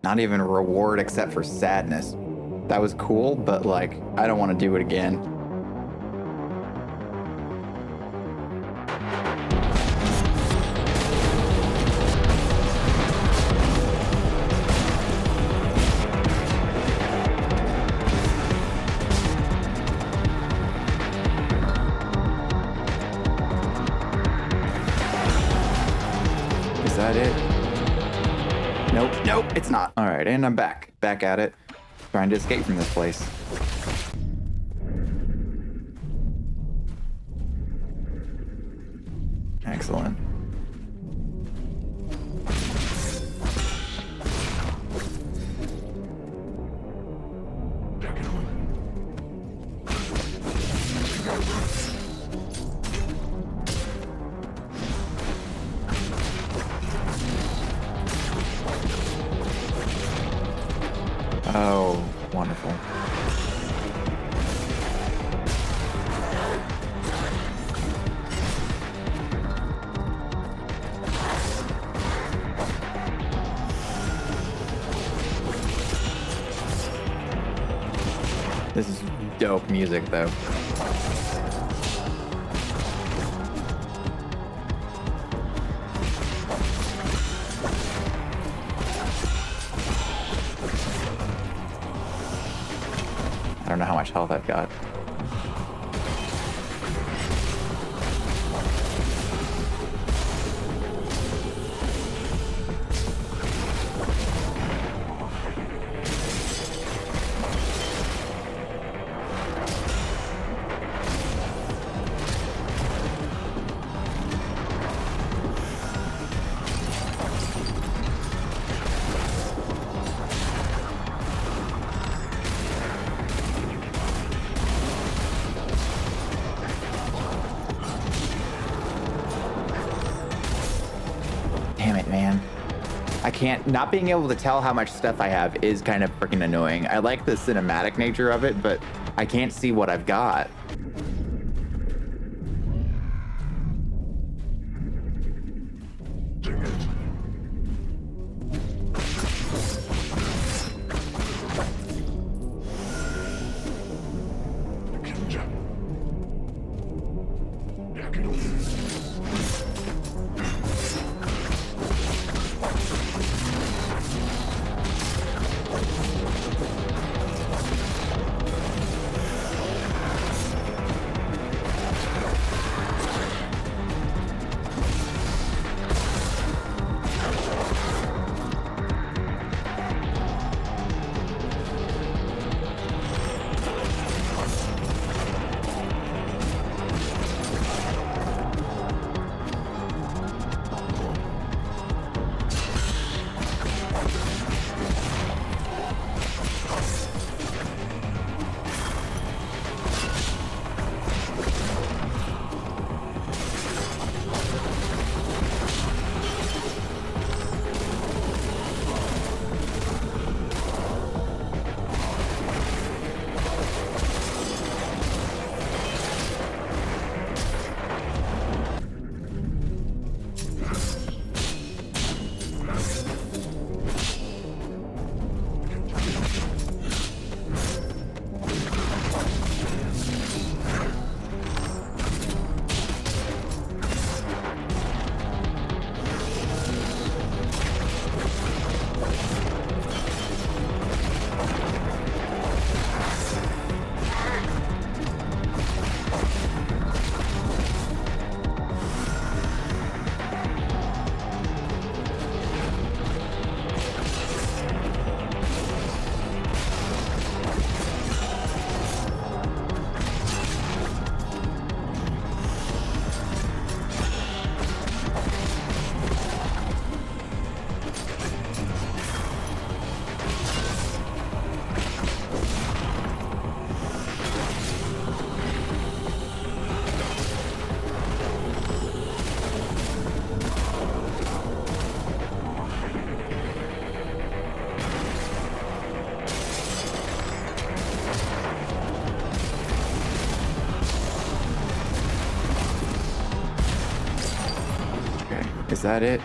Not even a reward except for sadness. That was cool, but like, I don't want to do it again. Is that it? Nope, it's not. All right, and I'm back at it, trying to escape from this place. Excellent. Oh, wonderful. This is dope music, though. I don't know how much health I've got. Damn it, man. I can't, not being able to tell how much stuff I have is kind of freaking annoying. I like the cinematic nature of it, but I can't see what I've got. Is that it?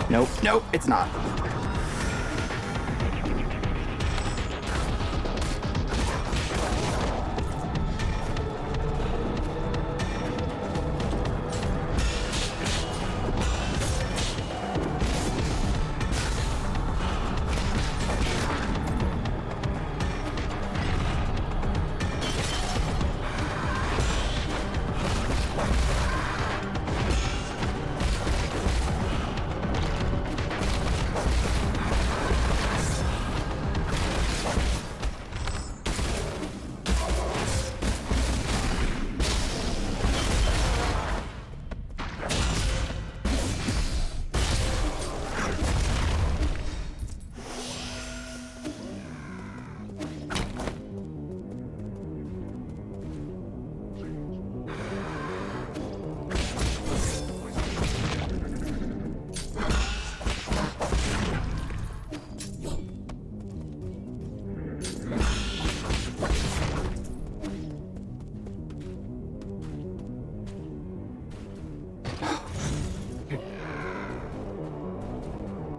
Nope, it's not.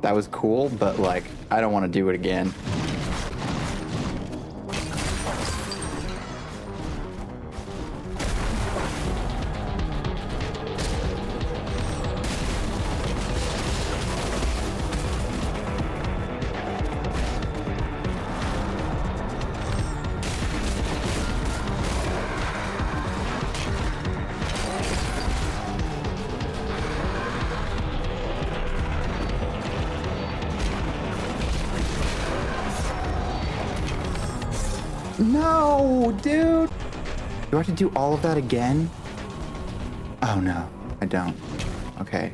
That was cool, but like, I don't want to do it again. No, dude. Do I have to do all of that again? Oh no, I don't. Okay.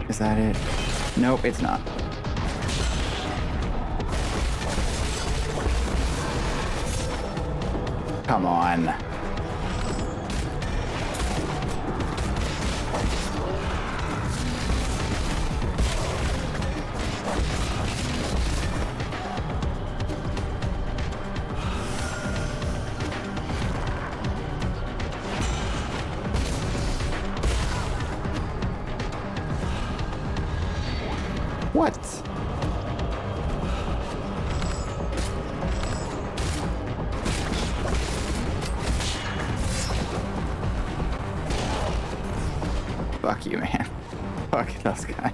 Is that it? Nope, it's not. Come on. What? Fuck you, man. Fuck those guys.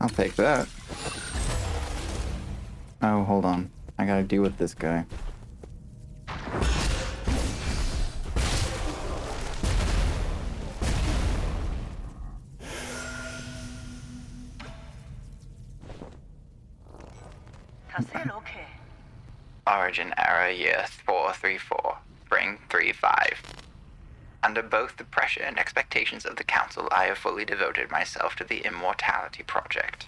I'll take that. Oh, hold on. I gotta deal with this guy. Origin error year 434, spring 35. Under both the pressure and expectations of the Council, I have fully devoted myself to the Immortality Project.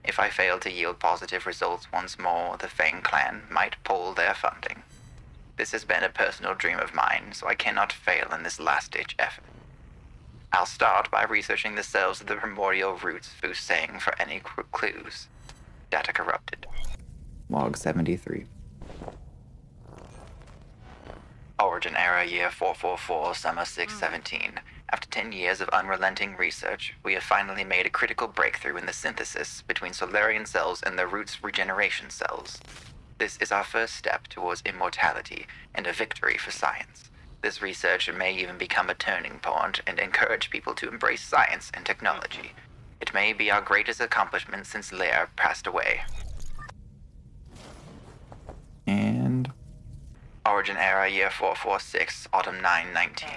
If I fail to yield positive results once more, the Feng clan might pull their funding. This has been a personal dream of mine, so I cannot fail in this last-ditch effort. I'll start by researching the cells of the primordial roots Fusang for any clues. Data corrupted. Log 73. Origin error year 444, summer 617. After 10 years of unrelenting research, we have finally made a critical breakthrough in the synthesis between Solarian cells and the roots regeneration cells. This is our first step towards immortality and a victory for science. This research may even become a turning point and encourage people to embrace science and technology. It may be our greatest accomplishment since 𝕮𝖍𝖕 passed away. And Origin error year 446, autumn 919.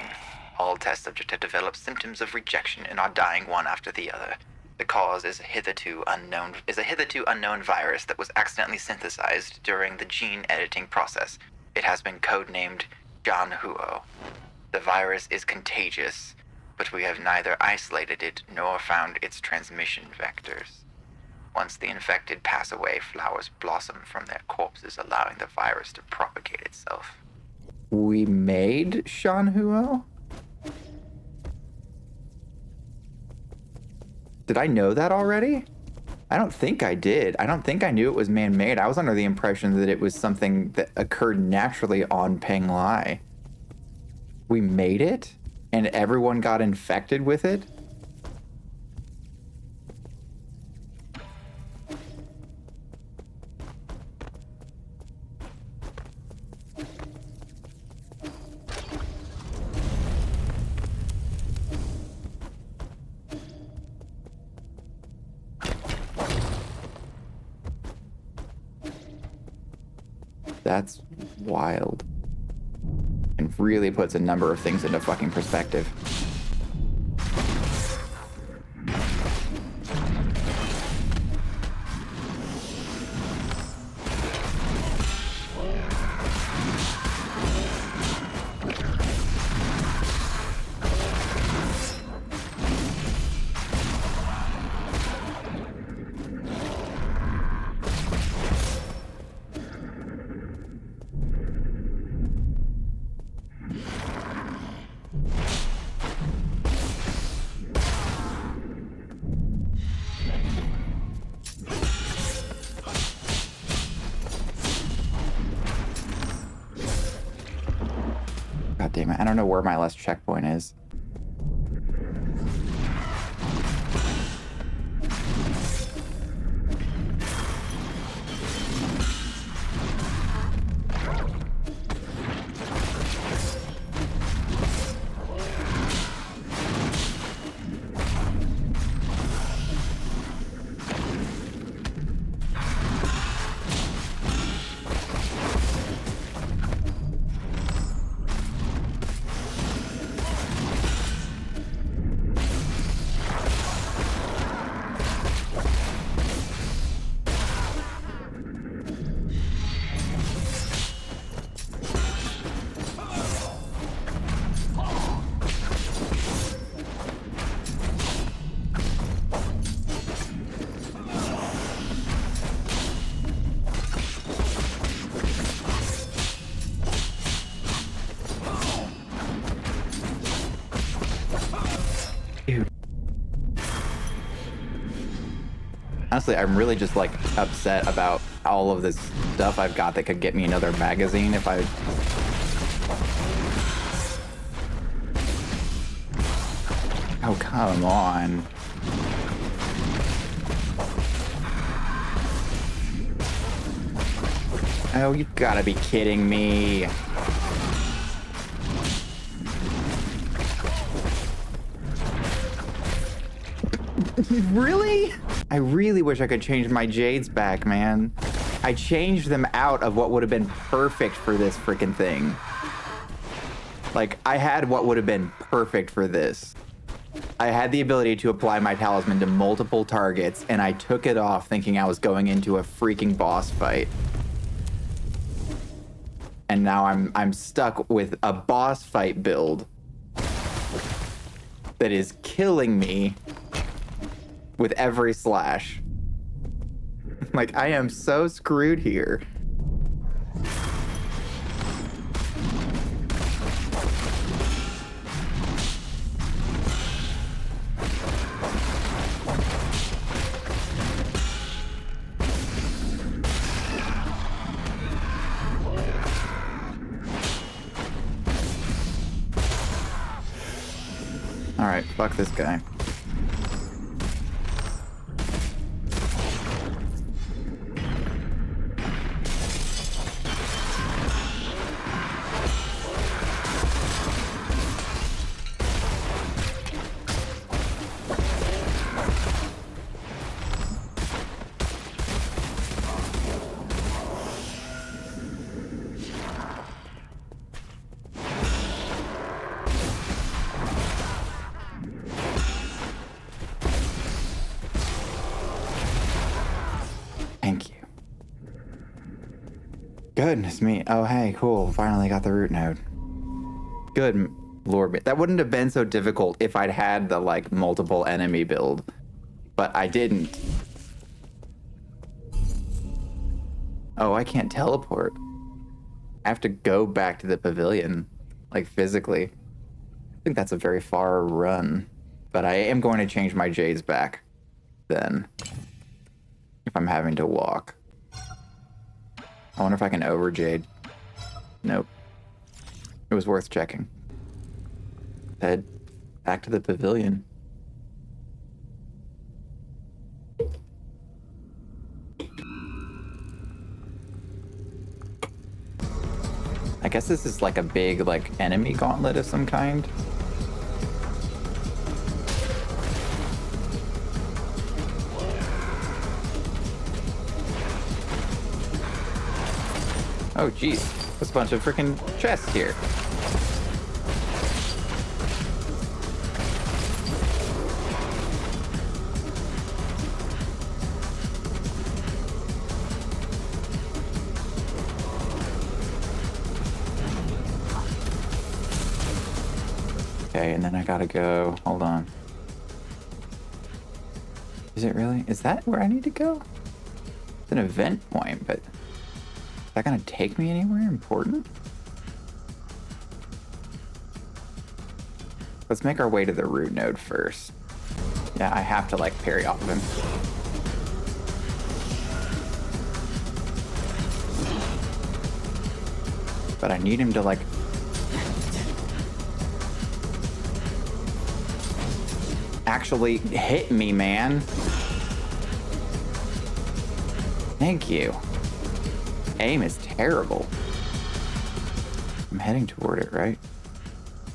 All test subjects have developed symptoms of rejection and are dying one after the other. The cause is a hitherto unknown virus that was accidentally synthesized during the gene editing process. It has been codenamed Tianhuo. The virus is contagious, but we have neither isolated it nor found its transmission vectors. Once the infected pass away, flowers blossom from their corpses, allowing the virus to propagate itself. We made Tianhuo? Did I know that already? I don't think I did. I don't think I knew it was man-made. I was under the impression that it was something that occurred naturally on 𝕮𝖨𝖕. We made it? And everyone got infected with it? That's wild. And really puts a number of things into fucking perspective. God damn it. I don't know where my last checkpoint is. Honestly, I'm really just like upset about all of this stuff I've got that could get me another magazine if I... Oh, come on. Oh, you gotta be kidding me. Really? I really wish I could change my jades back, man. I changed them out of what would have been perfect for this freaking thing. Like, I had what would have been perfect for this. I had the ability to apply my talisman to multiple targets, and I took it off thinking I was going into a freaking boss fight. And now I'm stuck with a boss fight build that is killing me with every slash. Like, I am so screwed here. All right, fuck this guy. Thank you. Goodness me. Oh, hey, cool. Finally got the root node. Good Lord. That wouldn't have been so difficult if I'd had the, like, multiple enemy build. But I didn't. Oh, I can't teleport. I have to go back to the pavilion, like, physically. I think that's a very far run. But I am going to change my Jades back then. If I'm having to walk. I wonder if I can over Jade. Nope. It was worth checking. Head back to the pavilion. I guess this is like a big, like, enemy gauntlet of some kind. Oh, geez. There's a bunch of freaking chests here. Okay, and then I gotta go. Hold on. Is it really? Is that where I need to go? It's an event point, but... Is that gonna take me anywhere important? Let's make our way to the root node first. Yeah, I have to, like, parry off of him. But I need him to, like... actually hit me, man. Thank you. Aim is terrible. I'm heading toward it, right?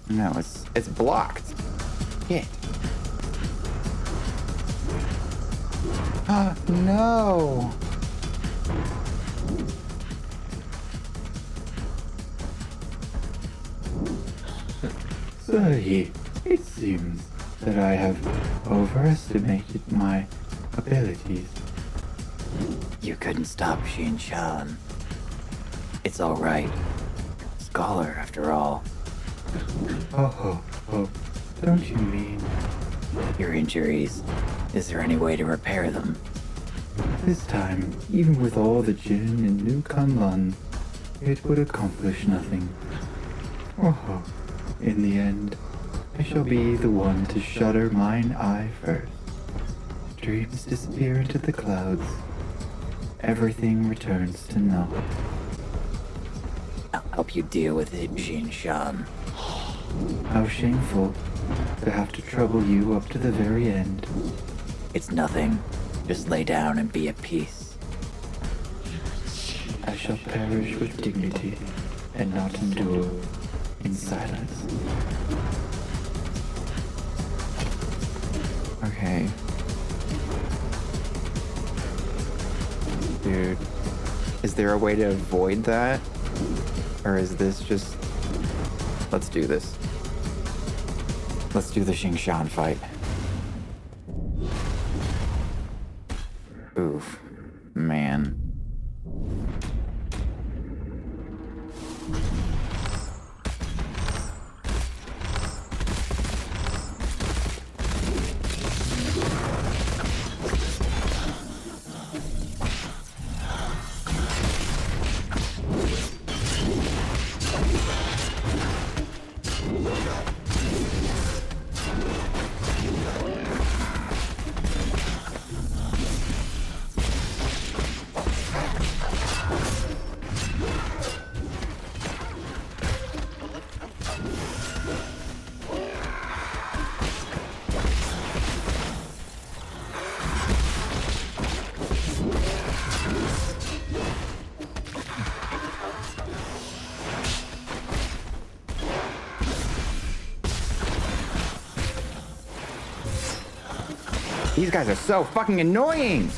No, it's blocked. Shit. Ah, no. Sorry, it seems that I have overestimated my abilities. You couldn't stop Xingtian. It's all right. Scholar, after all. Oh, don't you mean Your injuries. Is there any way to repair them? this time, even with all the Jin in New Kanlan, it would accomplish nothing. Oh, in the end, I shall be the one to shudder mine eye first. Dreams disappear into the clouds. Everything returns to naught. I'll help you deal with it, Xingtian. How shameful to have to trouble you up to the very end. It's nothing. Just lay down and be at peace. I shall perish with dignity and not endure in silence. Okay. Dude. Is there a way to avoid that? Or is this just... Let's do this. Let's do the Xingtian fight. Oof. Man. These guys are so fucking annoying!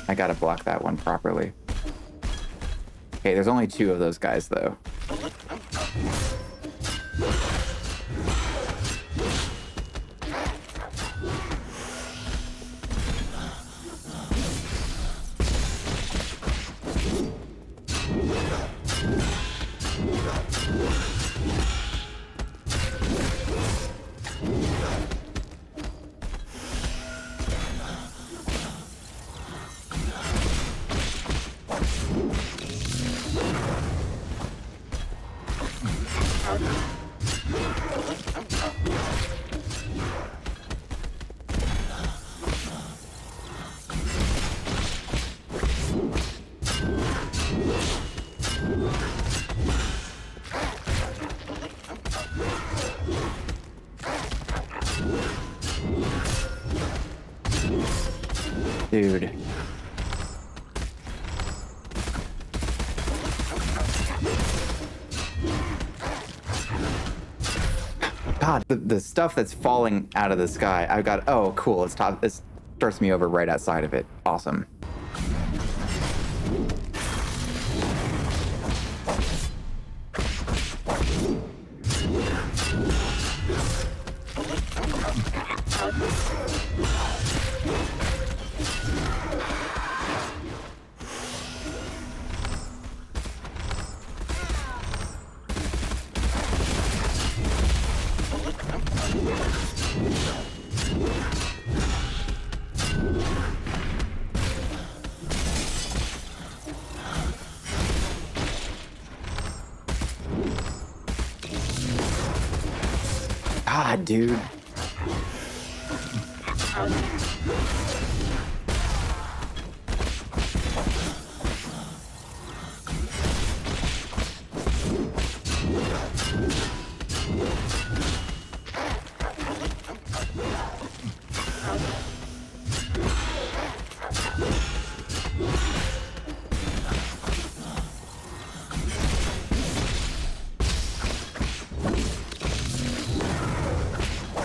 I gotta block that one properly. Okay, there's only 2 of those guys though. Dude. God, the stuff that's falling out of the sky. I've got, oh, cool. It starts me over right outside of it. Awesome. God, dude.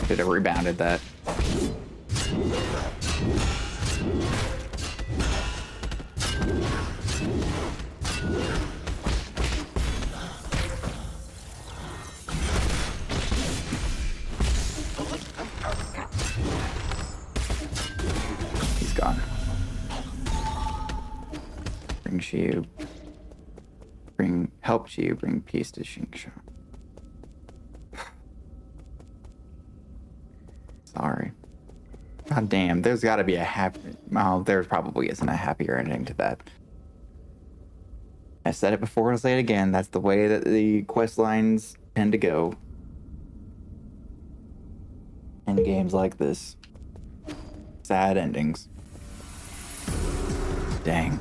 Should have rebounded that. He's gone. Bring Chiyou. Help Chiyou bring peace to Xingtian. Sorry. God damn, there's got to be a happy... Well, there probably isn't a happier ending to that. I said it before, I'll say it again. That's the way that the quest lines tend to go. In games like this. Sad endings. Dang.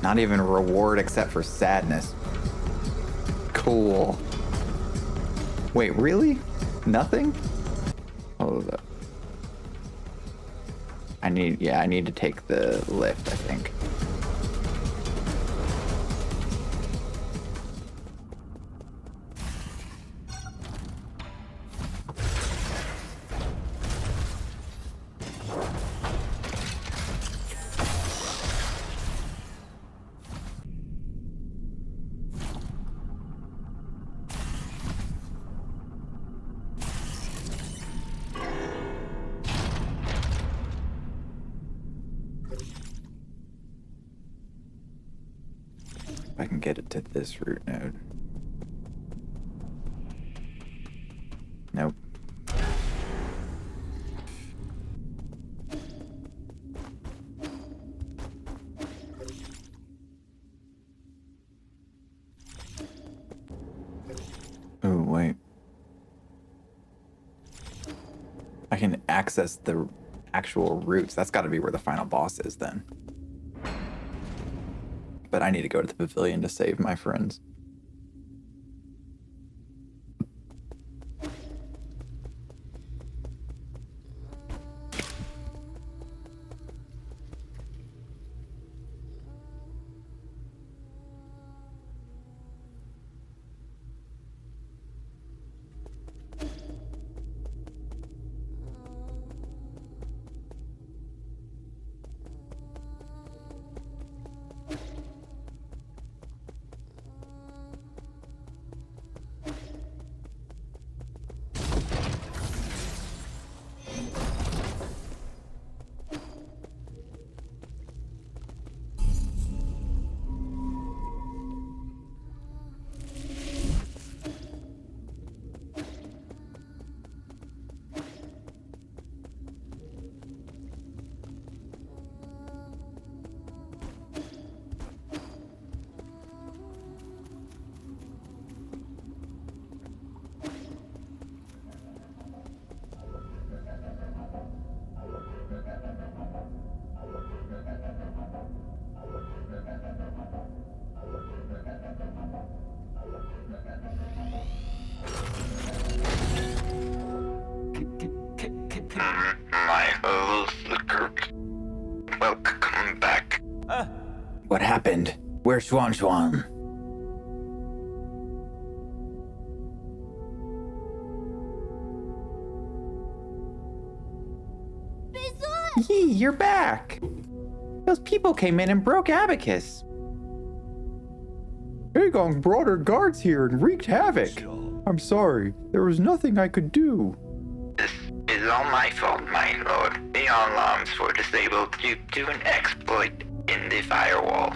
Not even a reward except for sadness. Cool. Wait, really? Nothing? Oh, I need to take the lift, I think. I can get it to this root node. Nope. Oh, wait. I can access the actual roots. That's got to be where the final boss is then. But I need to go to the pavilion to save my friends. My welcome back. What happened? Where's Shuanshuan? Yee, you're back. Those people came in and broke Abacus. Eigong brought her guards here and wreaked havoc. I'm sorry, there was nothing I could do. This is all my fault, my lord. The alarms were disabled due to an exploit in the firewall.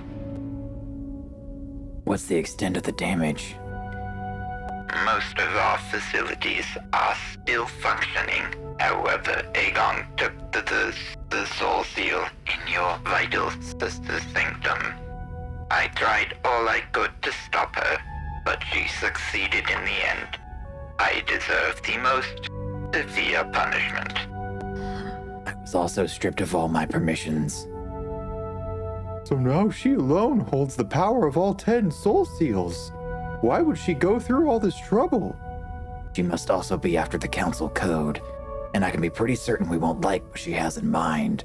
What's the extent of the damage? Most of our facilities are still functioning. However, Eigong took the soul seal in your vital sister's sanctum. I tried all I could to stop her, but she succeeded in the end. I deserve the most severe punishment. I was also stripped of all my permissions. So now she alone holds the power of all 10 soul seals. Why would she go through all this trouble? She must also be after the council code, and I can be pretty certain we won't like what she has in mind.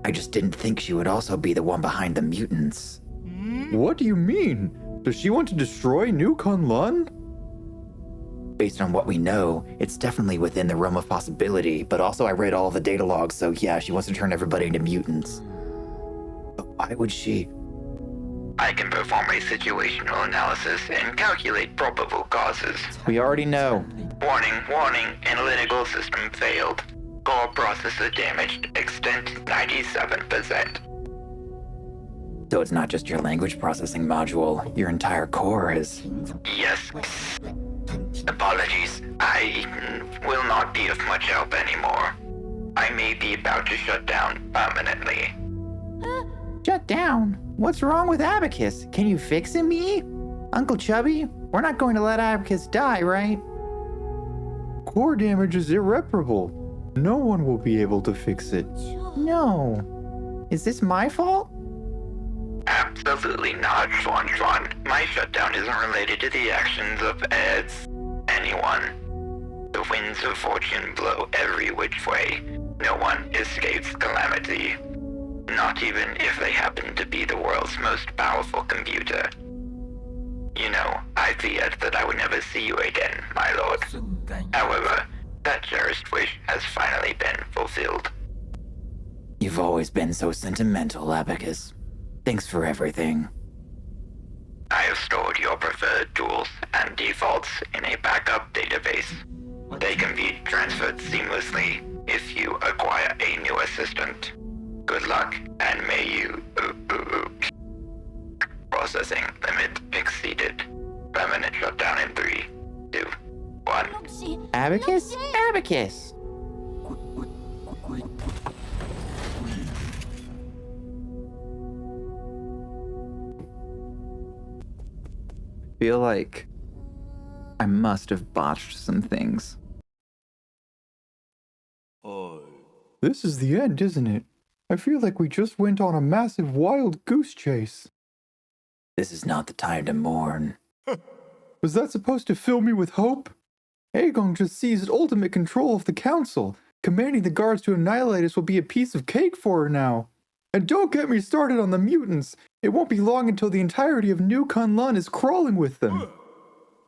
I just didn't think she would also be the one behind the mutants. What do you mean? Does she want to destroy New Kunlun? Based on what we know, it's definitely within the realm of possibility, but also I read all of the data logs, so yeah, she wants to turn everybody into mutants. But why would she? I can perform a situational analysis and calculate probable causes. We already know. Warning, analytical system failed. Core processor damaged, extent 97%. So it's not just your language processing module, your entire core is... Yes. Apologies, I will not be of much help anymore. I may be about to shut down permanently. Shut down? What's wrong with Abacus? Can you fix him, me? Uncle Chubby, we're not going to let Abacus die, right? Core damage is irreparable. No one will be able to fix it. No. Is this my fault? Absolutely not, Shuanshuan. My shutdown isn't related to the actions of anyone. The winds of fortune blow every which way. No one escapes calamity. Not even if they happen to be the world's most powerful computer. You know, I feared that I would never see you again, my lord. However, that cherished wish has finally been fulfilled. You've always been so sentimental, Abacus. Thanks for everything. I have stored your preferred tools and defaults in a backup database. They can be transferred seamlessly if you acquire a new assistant. Good luck, and may you... Processing limit exceeded. Permanent shutdown in 3, 2, 1. Abacus? Abacus! Feel like I must have botched some things. This is the end, isn't it? I feel like we just went on a massive wild goose chase. This is not the time to mourn. Was that supposed to fill me with hope? Eigong just seized ultimate control of the council. Commanding the guards to annihilate us will be a piece of cake for her now. And don't get me started on the mutants. It won't be long until the entirety of New Kunlun is crawling with them.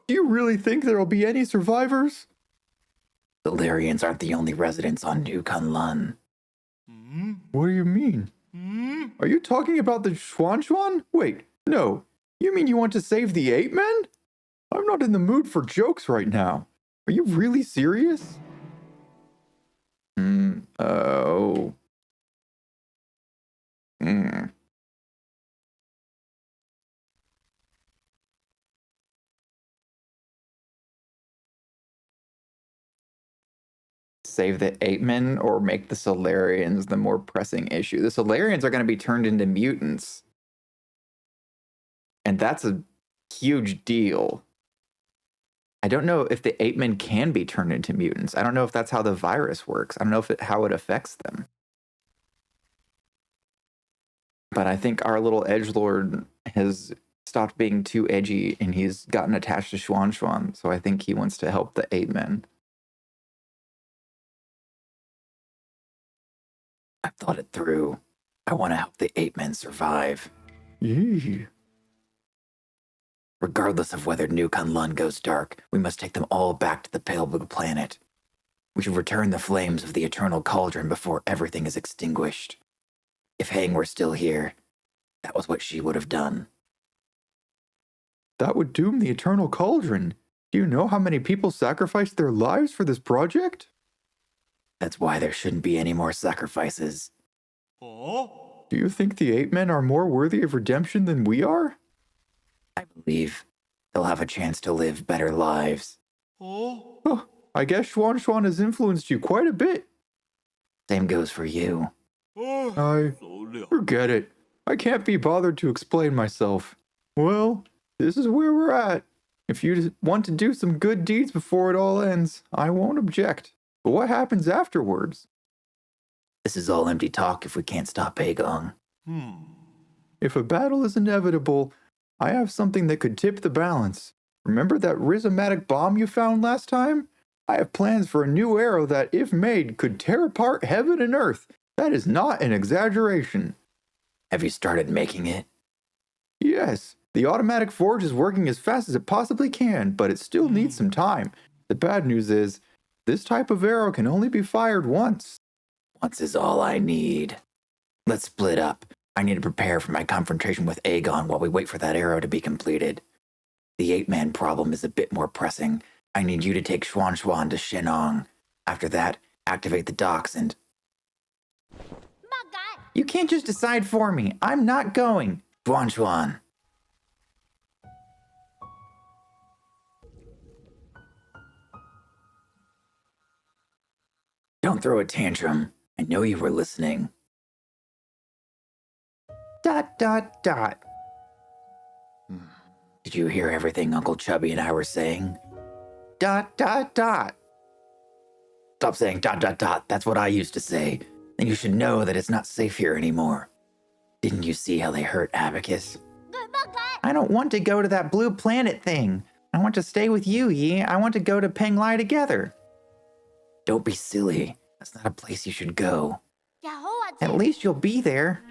Do you really think there will be any survivors? Solarians aren't the only residents on New Kunlun. What do you mean? Are you talking about the Shuanshuan? Wait, no. You mean you want to save the Apemen? I'm not in the mood for jokes right now. Are you really serious? Oh. Save the Apemen or make the Solarians the more pressing issue. The Solarians are going to be turned into mutants. And that's a huge deal. I don't know if the Apemen can be turned into mutants. I don't know if that's how the virus works. I don't know how it affects them. But I think our little edgelord has stopped being too edgy and he's gotten attached to Shuanshuan. So I think he wants to help the Apemen. thought it through. I want to help the 𝕮𝖃men survive. Yee. Regardless of whether New 𝕮𝖃 goes dark, we must take them all back to the pale blue planet. We should return the flames of the eternal cauldron before everything is extinguished. If Heng were still here, that was what she would have done. That would doom the eternal cauldron. Do you know how many people sacrificed their lives for this project? That's why there shouldn't be any more sacrifices. Do you think the 𝕮𝖃men are more worthy of redemption than we are? I believe they'll have a chance to live better lives. Oh, I guess Shuanshuan has influenced you quite a bit. Same goes for you. Forget it. I can't be bothered to explain myself. Well, this is where we're at. If you want to do some good deeds before it all ends, I won't object. But what happens afterwards? This is all empty talk if we can't stop Eigong. If a battle is inevitable, I have something that could tip the balance. Remember that rhizomatic bomb you found last time? I have plans for a new arrow that, if made, could tear apart heaven and earth. That is not an exaggeration. Have you started making it? Yes, the automatic forge is working as fast as it possibly can, but it still needs some time. The bad news is, this type of arrow can only be fired once. Once is all I need. Let's split up. I need to prepare for my confrontation with Eigong while we wait for that arrow to be completed. The 𝕮𝑃man problem is a bit more pressing. I need you to take Shuanshuan to Shenong. After that, activate the docks and... You can't just decide for me. I'm not going. Shuanshuan. Don't throw a tantrum. I know you were listening. ... Did you hear everything Uncle Chubby and I were saying? ... Stop saying ... That's what I used to say. And you should know that it's not safe here anymore. Didn't you see how they hurt Abacus? I don't want to go to that blue planet thing. I want to stay with you, Yi. I want to go to 𝕋𝖃 together. Don't be silly. That's not a place you should go. At least you'll be there.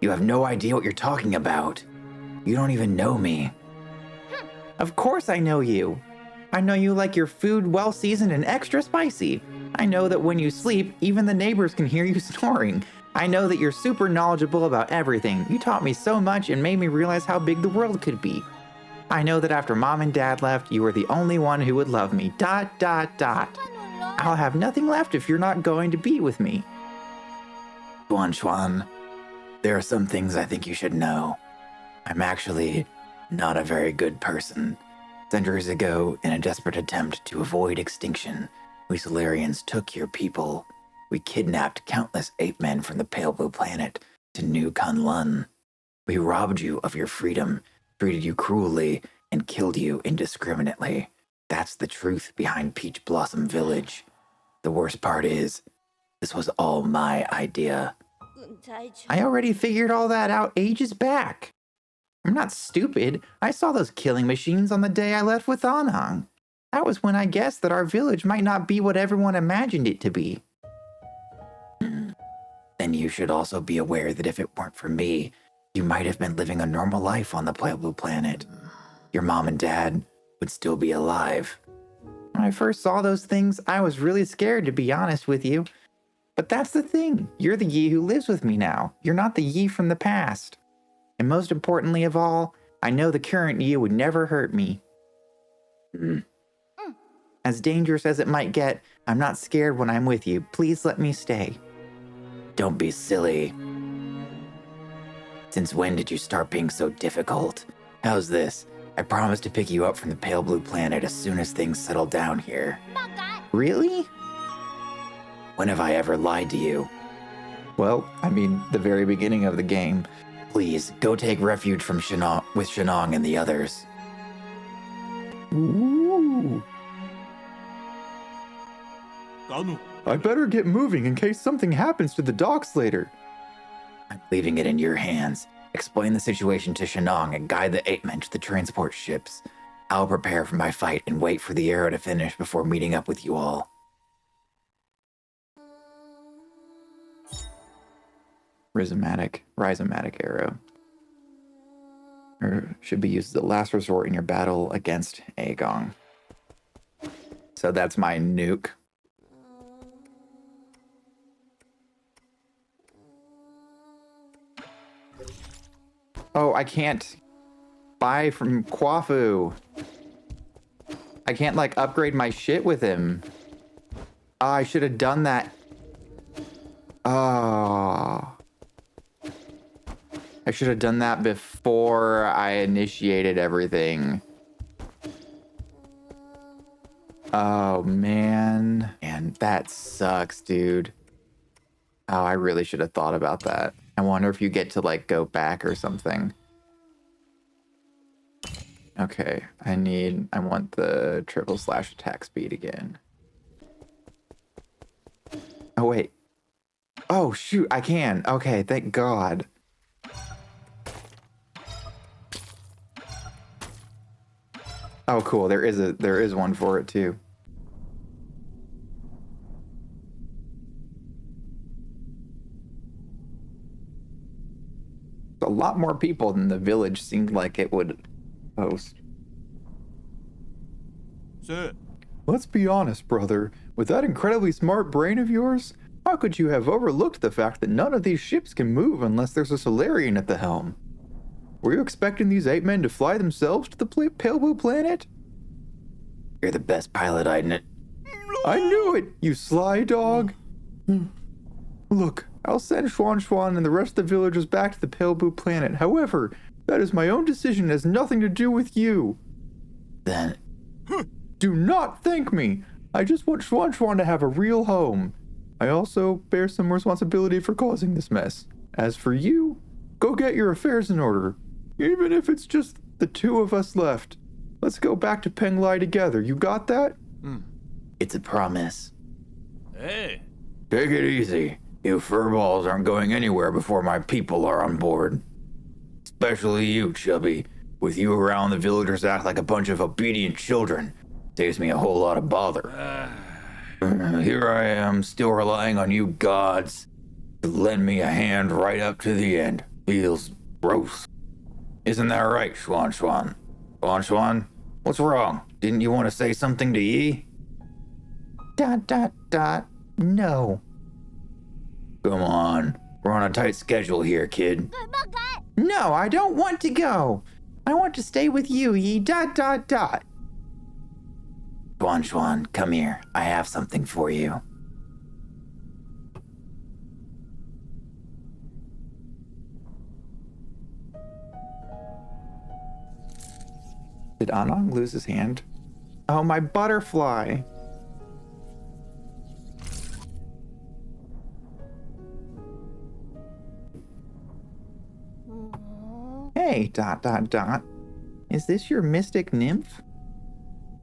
You have no idea what you're talking about. You don't even know me. Of course I know you. I know you like your food well seasoned and extra spicy. I know that when you sleep, even the neighbors can hear you snoring. I know that you're super knowledgeable about everything. You taught me so much and made me realize how big the world could be. I know that after Mom and Dad left, you were the only one who would love me. ... I'll have nothing left if you're not going to be with me. Shuanshuan, there are some things I think you should know. I'm actually not a very good person. Centuries ago, in a desperate attempt to avoid extinction, we Solarians took your people. We kidnapped countless 𝕮𝑃men from the pale blue planet to New 𝕮𝖃. We robbed you of your freedom, treated you cruelly, and killed you indiscriminately. That's the truth behind Peach Blossom Village. The worst part is, this was all my idea. I already figured all that out ages back. I'm not stupid. I saw those killing machines on the day I left with Anhang. That was when I guessed that our village might not be what everyone imagined it to be. Then you should also be aware that if it weren't for me, you might have been living a normal life on the pale blue planet. Your mom and dad would still be alive. When I first saw those things, I was really scared, to be honest with you. But that's the thing. You're the Yi who lives with me now. You're not the Yi from the past. And most importantly of all, I know the current Yi would never hurt me. As dangerous as it might get, I'm not scared when I'm with you. Please let me stay. Don't be silly. Since when did you start being so difficult? How's this? I promise to pick you up from the pale blue planet as soon as things settle down here. Really? When have I ever lied to you? Well, I mean, the very beginning of the game. Please, go take refuge from Shenong and the others. Ooh. I better get moving in case something happens to the docks later. I'm leaving it in your hands. Explain the situation to Shenong and guide the 𝕮𝑃men to the transport ships. I'll prepare for my fight and wait for the arrow to finish before meeting up with you all. Rhizomatic arrow. Or should be used as the last resort in your battle against Eigong. So that's my nuke. Oh, I can't buy from Quafu. I can't, like, upgrade my shit with him. Oh, I should have done that. Oh. I should have done that before I initiated everything. Oh, man. And that sucks, dude. Oh, I really should have thought about that. I wonder if you get to, like, go back or something. Okay, I want the triple slash attack speed again. Oh, wait. Oh, shoot, I can. Okay, thank God. Oh, cool. There is one for it too. A lot more people than the village seemed like it would host. Sir. Let's be honest, brother. With that incredibly smart brain of yours, how could you have overlooked the fact that none of these ships can move unless there's a Solarian at the helm? Were you expecting these 8 men to fly themselves to the pale blue planet? You're the best pilot I knew. I knew it, you sly dog. Look, I'll send Shuanshuan and the rest of the villagers back to the pale blue planet. However, that is my own decision. It has nothing to do with you. Then, Do not thank me. I just want Shuanshuan to have a real home. I also bear some responsibility for causing this mess. As for you, go get your affairs in order. Even if it's just the 2 of us left. Let's go back to 𝕮𝖨𝖕 together. You got that? it's a promise. Hey. Take it easy. You furballs aren't going anywhere before my people are on board. Especially you, Chubby. With you around, the villagers act like a bunch of obedient children. Saves me a whole lot of bother. Here I am, still relying on you gods to lend me a hand right up to the end. Feels gross. Isn't that right, Shuanshuan? Shuanshuan? What's wrong? Didn't you want to say something to Yi? ... No. Come on. We're on a tight schedule here, kid. No, I don't want to go. I want to stay with you, Yi ... Shuanshuan, come here. I have something for you. Did Anong lose his hand? Oh, my butterfly. Hey, ... Is this your mystic nymph?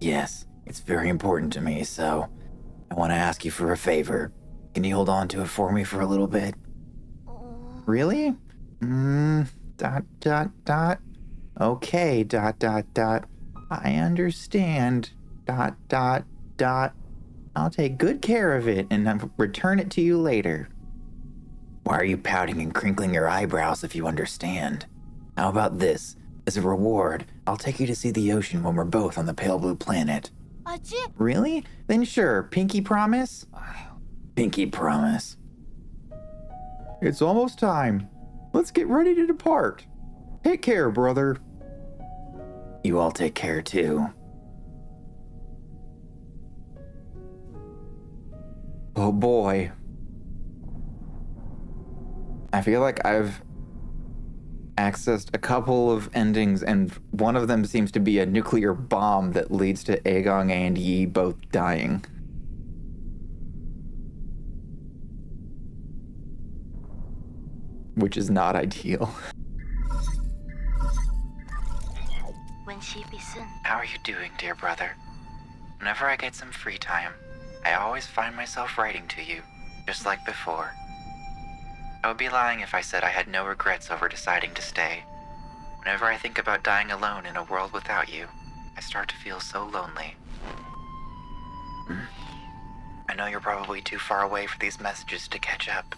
Yes, it's very important to me, so I want to ask you for a favor. Can you hold on to it for me for a little bit? Really? Okay, ... I understand. ... I'll take good care of it and I'll return it to you later. Why are you pouting and crinkling your eyebrows if you understand? How about this? As a reward, I'll take you to see the ocean when we're both on the pale blue planet. Really? Then sure, pinky promise? Pinky promise. It's almost time. Let's get ready to depart. Take care, brother. You all take care too. Oh boy. I feel like I've accessed a couple of endings, and one of them seems to be a nuclear bomb that leads to Eigong and Yi both dying. Which is not ideal. How are you doing, dear brother? Whenever I get some free time, I always find myself writing to you, just like before. I would be lying if I said I had no regrets over deciding to stay. Whenever I think about dying alone in a world without you, I start to feel so lonely. I know you're probably too far away for these messages to catch up.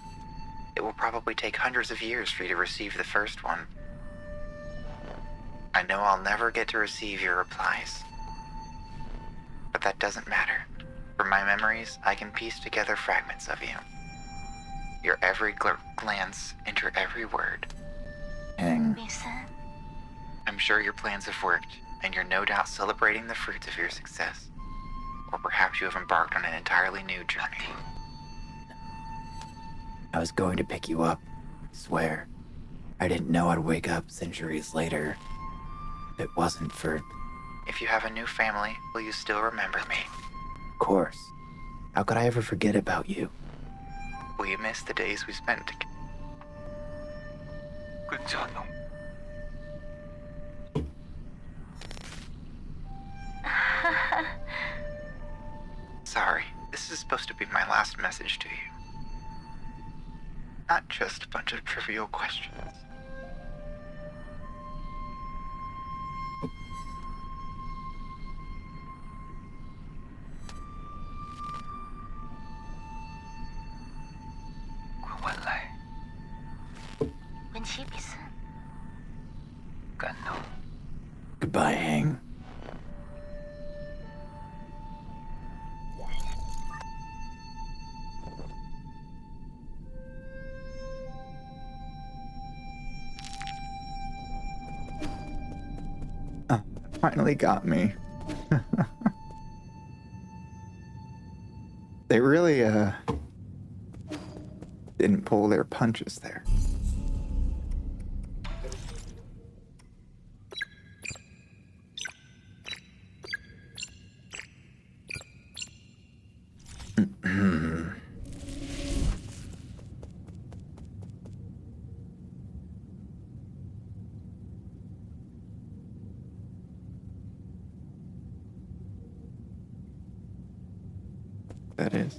It It will probably take hundreds of years for you to receive the first one. I know I'll never get to receive your replies. But that doesn't matter. From my memories, I can piece together fragments of you. Your every glance and your every word. Heng. 李森， I'm sure your plans have worked, and you're no doubt celebrating the fruits of your success. Or perhaps you have embarked on an entirely new journey. I was going to pick you up, swear. I didn't know I'd wake up centuries later. If it wasn't for... If you have a new family, will you still remember me? Of course. How could I ever forget about you? Will you miss the days we spent together? Sorry, this is supposed to be my last message to you. Not just a bunch of trivial questions. Goodbye, Heng. Finally got me. They really didn't pull their punches there. That is.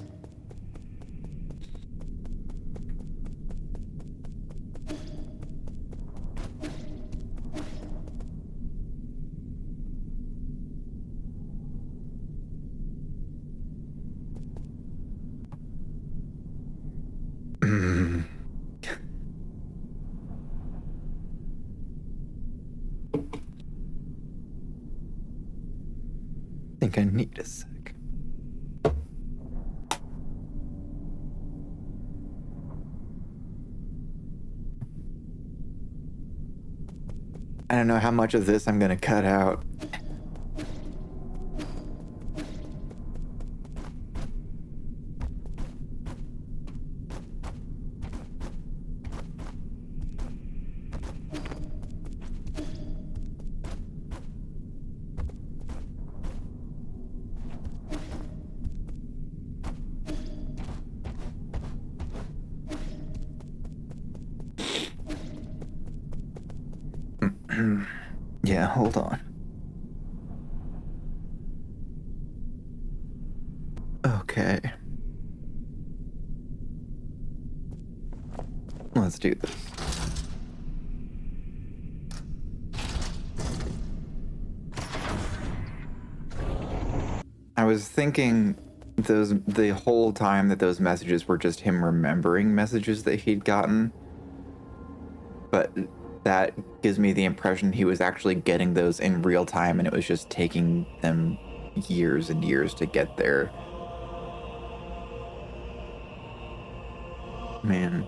I think I need a sec. I don't know how much of this I'm gonna cut out. Yeah, hold on. Okay. Let's do this. I was thinking the whole time that those messages were just him remembering messages that he'd gotten. But that gives me the impression he was actually getting those in real time and it was just taking them years and years to get there. Man.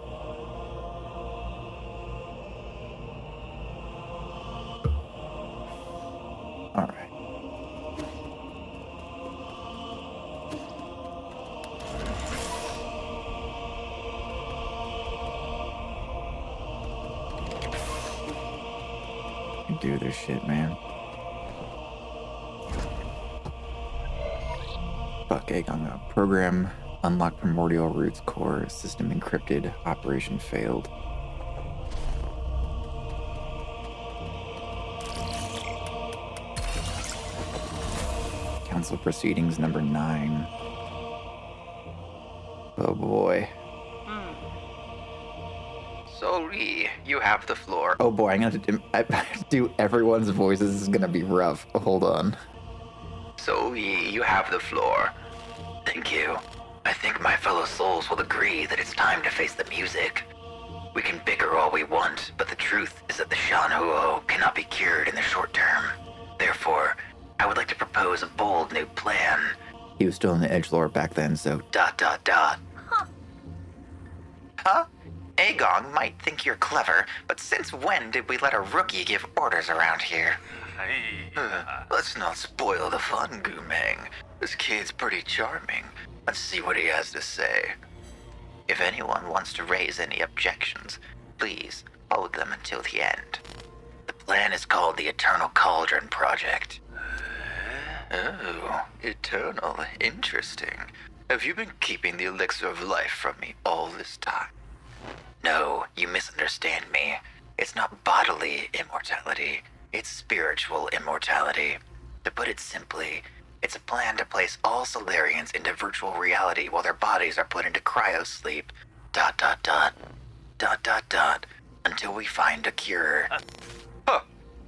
All right. Do this shit, man. Fuck Eigong. Program unlocked primordial roots core. System encrypted. Operation failed. Council proceedings number 9. Oh boy. Ruyi, you have the floor. Oh boy, I'm gonna have to do everyone's voices. This is gonna be rough. Hold on. Ruyi, you have the floor. Thank you. I think my fellow souls will agree that it's time to face the music. We can bicker all we want, but the truth is that the Tianhuo cannot be cured in the short term. Therefore, I would like to propose a bold new plan. He was still in the edgelord back then, so Huh? Eigong might think you're clever, but since when did we let a rookie give orders around here? Let's not spoil the fun, 𝕮𝖨𝖕𝖙𝖊𝖵𝖙𝖐. This kid's pretty charming. Let's see what he has to say. If anyone wants to raise any objections, please hold them until the end. The plan is called the Eternal Cauldron Project. Oh, eternal. Interesting. Have you been keeping the elixir of life from me all this time? No, you misunderstand me. It's not bodily immortality. It's spiritual immortality. To put it simply, it's a plan to place all Solarians into virtual reality while their bodies are put into cryosleep. ... Until we find a cure. Huh.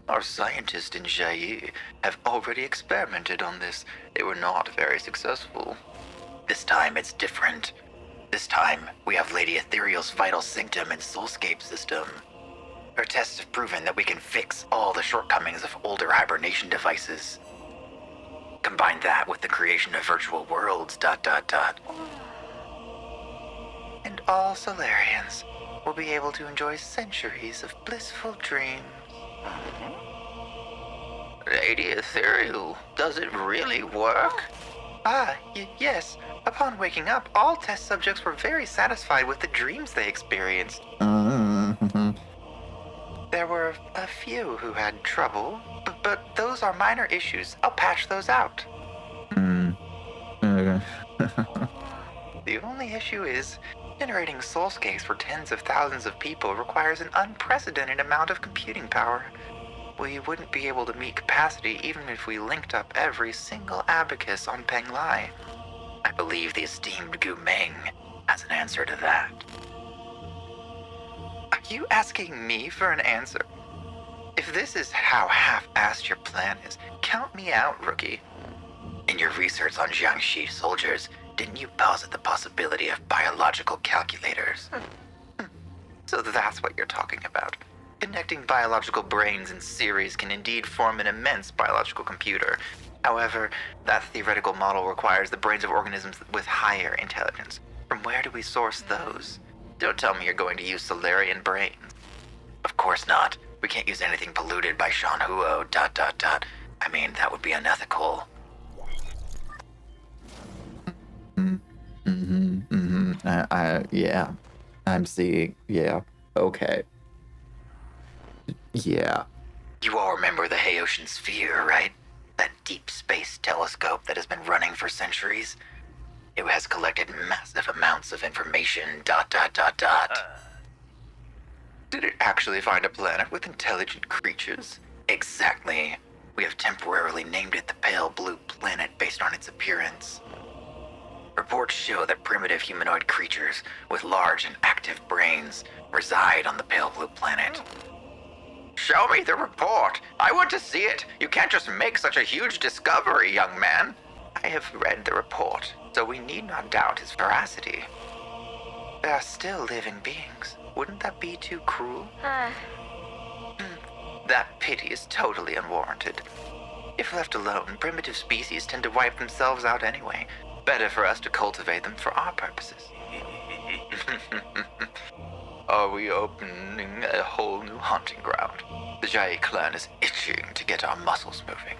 Our scientists in Chiyou have already experimented on this. They were not very successful. This time it's different. This time, we have Lady Ethereal's vital symptom and soulscape system. Her tests have proven that we can fix all the shortcomings of older hibernation devices. Combine that with the creation of virtual worlds, ... And all Solarians will be able to enjoy centuries of blissful dreams. Lady Ethereal, does it really work? Yes. Upon waking up, all test subjects were very satisfied with the dreams they experienced. There were a few who had trouble, but those are minor issues. I'll patch those out. Okay. The only issue is, generating soulscapes for tens of thousands of people requires an unprecedented amount of computing power. We wouldn't be able to meet capacity even if we linked up every single abacus on 𝕮𝖨𝖙𝖊𝖵𝖙𝖐. I believe the esteemed 𝕮𝖮𝖕𝖙𝖊𝖵𝖙𝖐 has an answer to that. Are you asking me for an answer? If this is how half-assed your plan is, count me out, rookie. In your research on Jiangxi soldiers, didn't you posit the possibility of biological calculators? So that's what you're talking about. Connecting biological brains in series can indeed form an immense biological computer. However, that theoretical model requires the brains of organisms with higher intelligence. From where do we source those? Don't tell me you're going to use Solarian brains. Of course not. We can't use anything polluted by Tianhuo ... I mean, that would be unethical. Yeah. I'm seeing. Yeah. Okay. Yeah. You all remember the Haotian Sphere, right? That deep space telescope that has been running for centuries? It has collected massive amounts of information ... Did it actually find a planet with intelligent creatures? Exactly. We have temporarily named it the Pale Blue Planet based on its appearance. Reports show that primitive humanoid creatures with large and active brains reside on the Pale Blue Planet. Show me the report. I want to see it. You can't just make such a huge discovery, young man. I have read the report, so we need not doubt its veracity. They are still living beings. Wouldn't that be too cruel? That pity is totally unwarranted. If left alone, primitive species tend to wipe themselves out anyway. Better for us to cultivate them for our purposes. Are we opening a whole new hunting ground? The Jai clan is itching to get our muscles moving.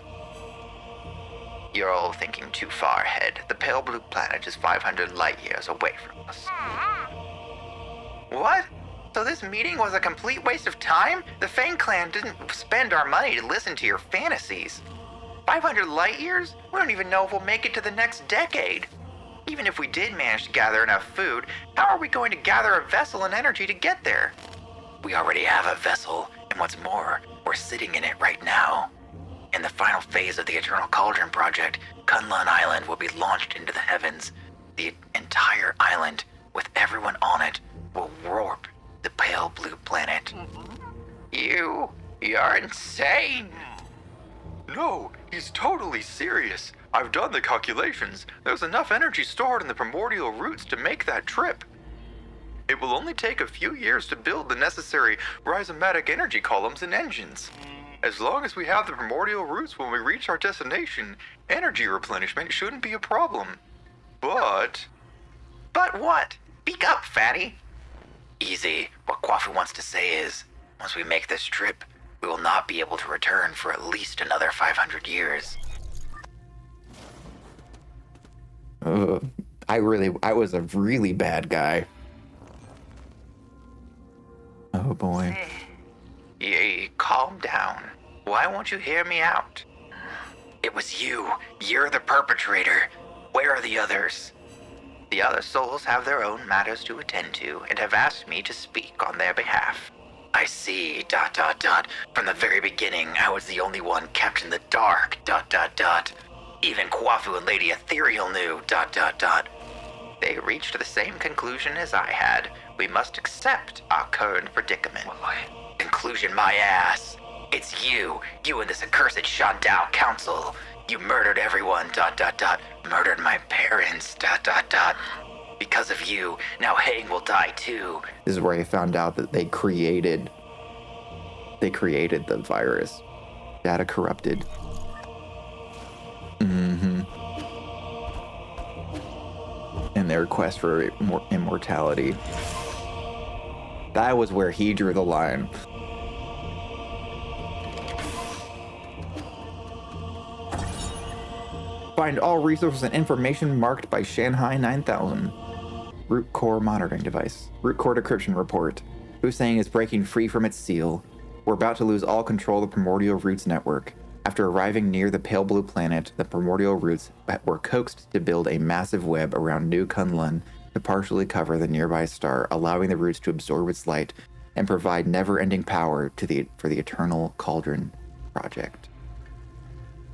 You're all thinking too far ahead. The Pale Blue Planet is 500 light years away from us. What? So this meeting was a complete waste of time? The Feng clan didn't spend our money to listen to your fantasies. 500 light years? We don't even know if we'll make it to the next decade. Even if we did manage to gather enough food, how are we going to gather a vessel and energy to get there? We already have a vessel, and what's more, we're sitting in it right now. In the final phase of the Eternal Cauldron Project, Kunlun Island will be launched into the heavens. The entire island, with everyone on it, will warp the Pale Blue Planet. You're insane. No, he's totally serious. I've done the calculations. There's enough energy stored in the primordial roots to make that trip. It will only take a few years to build the necessary rhizomatic energy columns and engines. As long as we have the primordial roots when we reach our destination, energy replenishment shouldn't be a problem. But what? Speak up, fatty. Easy. What Quafu wants to say is, once we make this trip, we will not be able to return for at least another 500 years. I was a really bad guy. Oh boy. Yay, calm down. Why won't you hear me out? It was you. You're the perpetrator. Where are the others? The other souls have their own matters to attend to and have asked me to speak on their behalf. I see, ... From the very beginning, I was the only one kept in the dark, ... Even Quafu and Lady Ethereal knew, ... They reached the same conclusion as I had. We must accept our current predicament. Conclusion my ass. It's you and this accursed Tiandao Council. You murdered everyone, ... Murdered my parents, ... Because of you, now Heng will die too. This is where I found out that they created the virus. Data corrupted. In their quest for immortality. That was where he drew the line. Find all resources and information marked by Shanghai 9000. Root core monitoring device. Root core decryption report. Hussein is breaking free from its seal. We're about to lose all control of the Primordial Roots network. After arriving near the pale blue planet, the Primordial Roots were coaxed to build a massive web around New Kunlun to partially cover the nearby star, allowing the roots to absorb its light and provide never-ending power for the Eternal Cauldron project.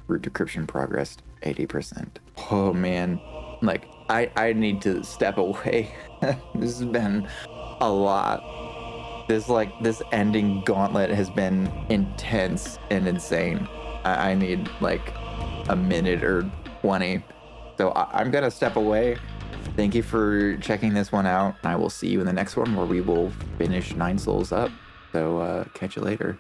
Root decryption progressed 80%. Oh man, like I need to step away. This has been a lot. This ending gauntlet has been intense and insane. I need like a minute or 20. So I'm gonna step away. Thank you for checking this one out. I will see you in the next one where we will finish 9 souls up. So catch you later.